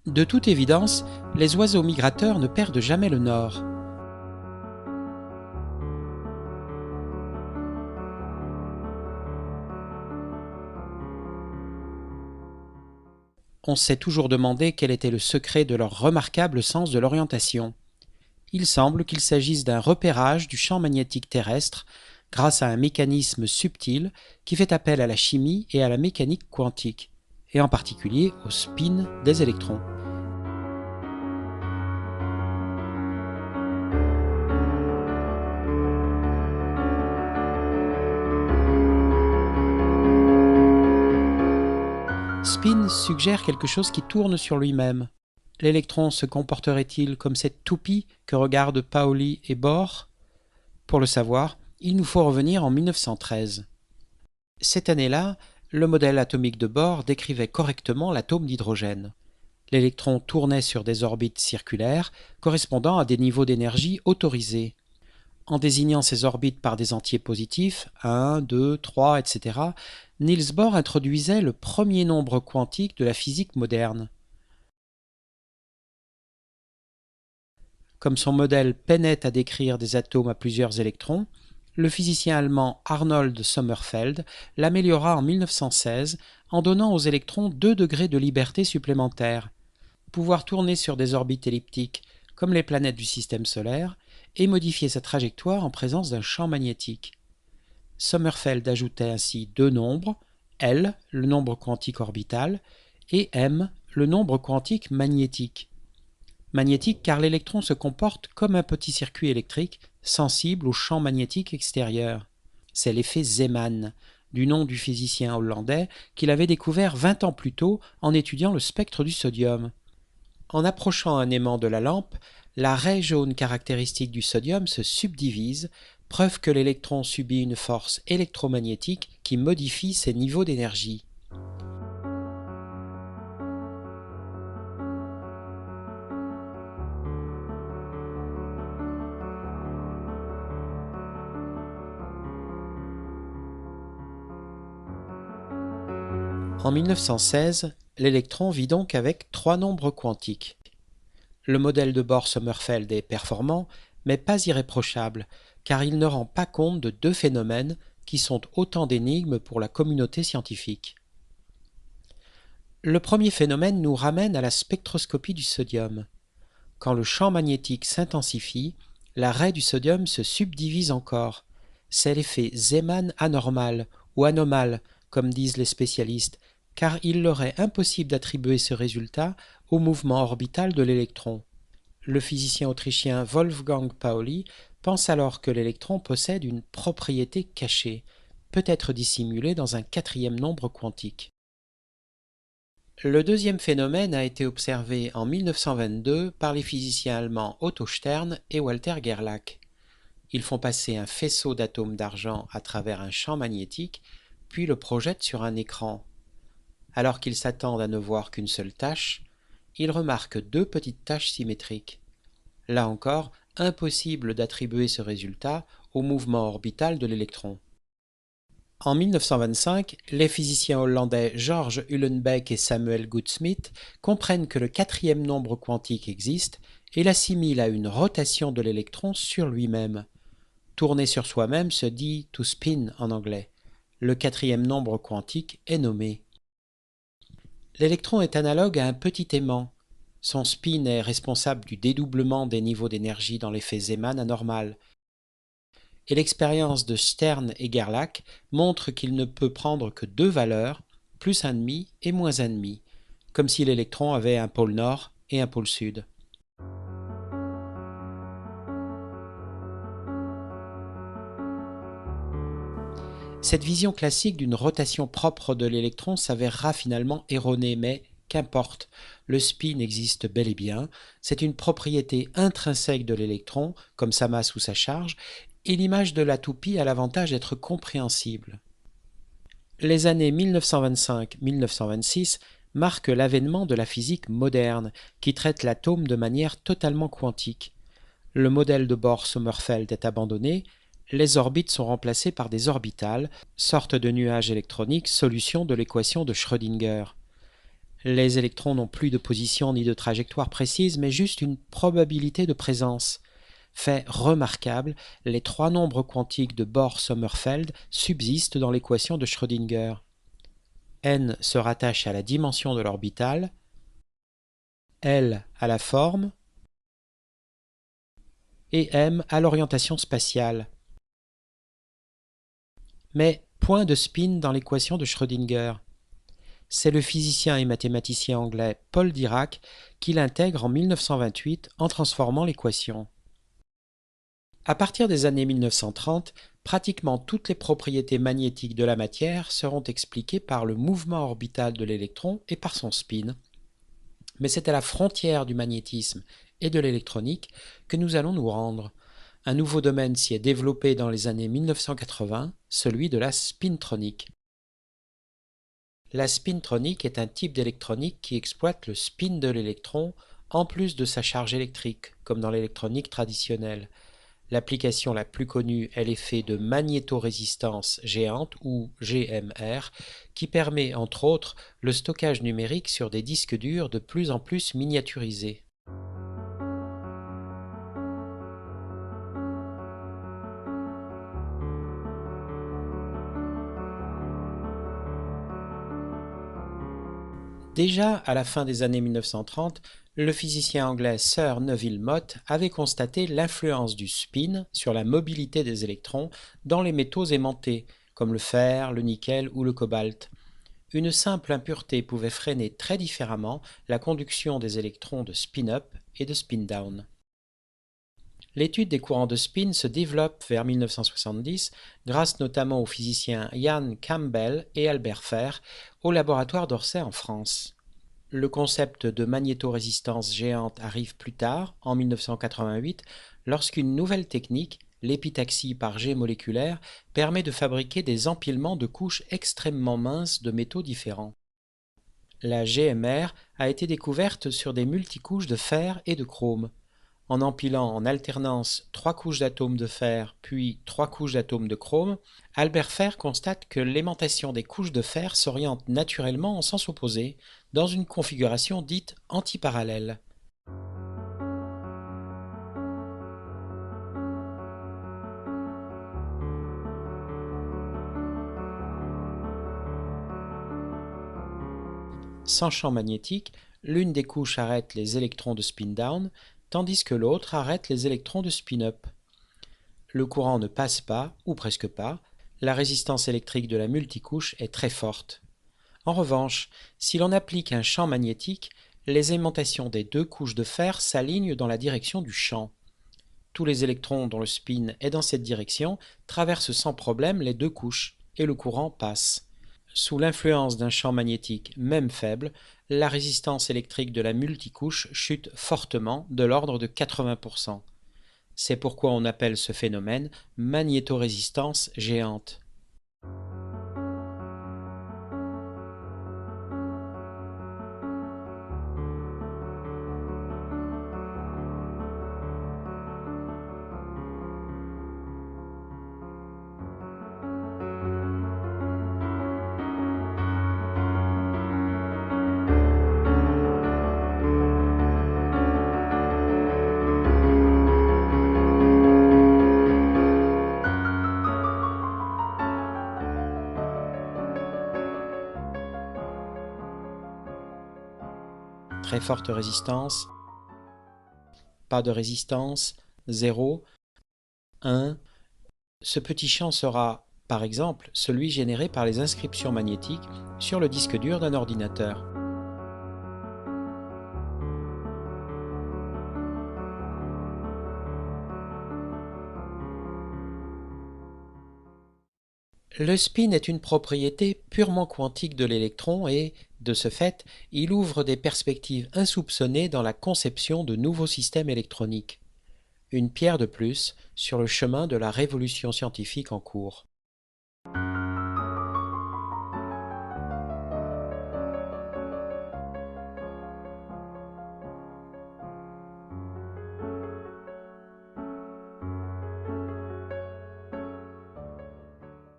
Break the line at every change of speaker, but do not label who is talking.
De toute évidence, les oiseaux migrateurs ne perdent jamais le nord. On s'est toujours demandé quel était le secret de leur remarquable sens de l'orientation. Il semble qu'il s'agisse d'un repérage du champ magnétique terrestre grâce à un mécanisme subtil qui fait appel à la chimie et à la mécanique quantique, et en particulier au spin des électrons. Spin suggère quelque chose qui tourne sur lui-même. L'électron se comporterait-il comme cette toupie que regardent Pauli et Bohr? Pour le savoir, il nous faut revenir en 1913. Cette année-là, le modèle atomique de Bohr décrivait correctement l'atome d'hydrogène. L'électron tournait sur des orbites circulaires correspondant à des niveaux d'énergie autorisés. En désignant ces orbites par des entiers positifs, 1, 2, 3, etc., Niels Bohr introduisait le premier nombre quantique de la physique moderne. Comme son modèle peinait à décrire des atomes à plusieurs électrons, le physicien allemand Arnold Sommerfeld l'améliora en 1916 en donnant aux électrons 2 degrés de liberté supplémentaires, pouvoir tourner sur des orbites elliptiques comme les planètes du système solaire et modifier sa trajectoire en présence d'un champ magnétique. Sommerfeld ajoutait ainsi 2 nombres, L, le nombre quantique orbital, et M, le nombre quantique magnétique. Magnétique car l'électron se comporte comme un petit circuit électrique sensible au champ magnétique extérieur. C'est l'effet Zeeman, du nom du physicien hollandais qu'il avait découvert 20 ans plus tôt en étudiant le spectre du sodium. En approchant un aimant de la lampe, la raie jaune caractéristique du sodium se subdivise, preuve que l'électron subit une force électromagnétique qui modifie ses niveaux d'énergie. En 1916, l'électron vit donc avec 3 nombres quantiques. Le modèle de Bohr-Sommerfeld est performant, mais pas irréprochable, car il ne rend pas compte de 2 phénomènes qui sont autant d'énigmes pour la communauté scientifique. Le premier phénomène nous ramène à la spectroscopie du sodium. Quand le champ magnétique s'intensifie, la raie du sodium se subdivise encore. C'est l'effet Zeeman anormal ou anomale, comme disent les spécialistes, car il leur est impossible d'attribuer ce résultat au mouvement orbital de l'électron. Le physicien autrichien Wolfgang Pauli pense alors que l'électron possède une propriété cachée, peut-être dissimulée dans un 4e nombre quantique. Le deuxième phénomène a été observé en 1922 par les physiciens allemands Otto Stern et Walter Gerlach. Ils font passer un faisceau d'atomes d'argent à travers un champ magnétique, puis le projettent sur un écran. Alors qu'ils s'attendent à ne voir qu'une seule tache, ils remarquent 2 petites taches symétriques. Là encore, impossible d'attribuer ce résultat au mouvement orbital de l'électron. En 1925, les physiciens hollandais George Uhlenbeck et Samuel Goudsmit comprennent que le 4e nombre quantique existe et l'assimilent à une rotation de l'électron sur lui-même. Tourner sur soi-même se dit to spin en anglais. Le 4e nombre quantique est nommé. L'électron est analogue à un petit aimant. Son spin est responsable du dédoublement des niveaux d'énergie dans l'effet Zeeman anormal. Et l'expérience de Stern et Gerlach montre qu'il ne peut prendre que 2 valeurs, plus 1,5 et moins 1,5, comme si l'électron avait un pôle nord et un pôle sud. Cette vision classique d'une rotation propre de l'électron s'avérera finalement erronée, mais qu'importe, le spin existe bel et bien, c'est une propriété intrinsèque de l'électron, comme sa masse ou sa charge, et l'image de la toupie a l'avantage d'être compréhensible. Les années 1925-1926 marquent l'avènement de la physique moderne, qui traite l'atome de manière totalement quantique. Le modèle de Bohr-Sommerfeld est abandonné, les orbites sont remplacées par des orbitales, sorte de nuages électroniques, solution de l'équation de Schrödinger. Les électrons n'ont plus de position ni de trajectoire précise, mais juste une probabilité de présence. Fait remarquable, les trois nombres quantiques de Bohr-Sommerfeld subsistent dans l'équation de Schrödinger. N se rattache à la dimension de l'orbital, L à la forme et M à l'orientation spatiale. Mais point de spin dans l'équation de Schrödinger. C'est le physicien et mathématicien anglais Paul Dirac qui l'intègre en 1928 en transformant l'équation. À partir des années 1930, pratiquement toutes les propriétés magnétiques de la matière seront expliquées par le mouvement orbital de l'électron et par son spin. Mais c'est à la frontière du magnétisme et de l'électronique que nous allons nous rendre. Un nouveau domaine s'y est développé dans les années 1980, celui de la spintronique. La spintronique est un type d'électronique qui exploite le spin de l'électron en plus de sa charge électrique, comme dans l'électronique traditionnelle. L'application la plus connue est l'effet de magnétorésistance géante ou GMR qui permet entre autres le stockage numérique sur des disques durs de plus en plus miniaturisés. Déjà à la fin des années 1930, le physicien anglais Sir Neville Mott avait constaté l'influence du spin sur la mobilité des électrons dans les métaux aimantés, comme le fer, le nickel ou le cobalt. Une simple impureté pouvait freiner très différemment la conduction des électrons de spin-up et de spin-down. L'étude des courants de spin se développe vers 1970 grâce notamment aux physiciens Ian Campbell et Albert Fer au laboratoire d'Orsay en France. Le concept de magnétorésistance géante arrive plus tard, en 1988, lorsqu'une nouvelle technique, l'épitaxie par jet moléculaire, permet de fabriquer des empilements de couches extrêmement minces de métaux différents. La GMR a été découverte sur des multicouches de fer et de chrome. En empilant en alternance 3 couches d'atomes de fer puis 3 couches d'atomes de chrome, Albert Fer constate que l'aimantation des couches de fer s'oriente naturellement en sens opposé, dans une configuration dite antiparallèle. Sans champ magnétique, l'une des couches arrête les électrons de spin-down, tandis que l'autre arrête les électrons de spin-up. Le courant ne passe pas, ou presque pas, la résistance électrique de la multicouche est très forte. En revanche, si l'on applique un champ magnétique, les aimantations des deux couches de fer s'alignent dans la direction du champ. Tous les électrons dont le spin est dans cette direction traversent sans problème les deux couches, et le courant passe. Sous l'influence d'un champ magnétique même faible, la résistance électrique de la multicouche chute fortement de l'ordre de 80%. C'est pourquoi on appelle ce phénomène magnétorésistance géante. Très forte résistance, pas de résistance, 0, 1. Ce petit champ sera, par exemple, celui généré par les inscriptions magnétiques sur le disque dur d'un ordinateur. Le spin est une propriété purement quantique de l'électron et, de ce fait, il ouvre des perspectives insoupçonnées dans la conception de nouveaux systèmes électroniques. Une pierre de plus sur le chemin de la révolution scientifique en cours.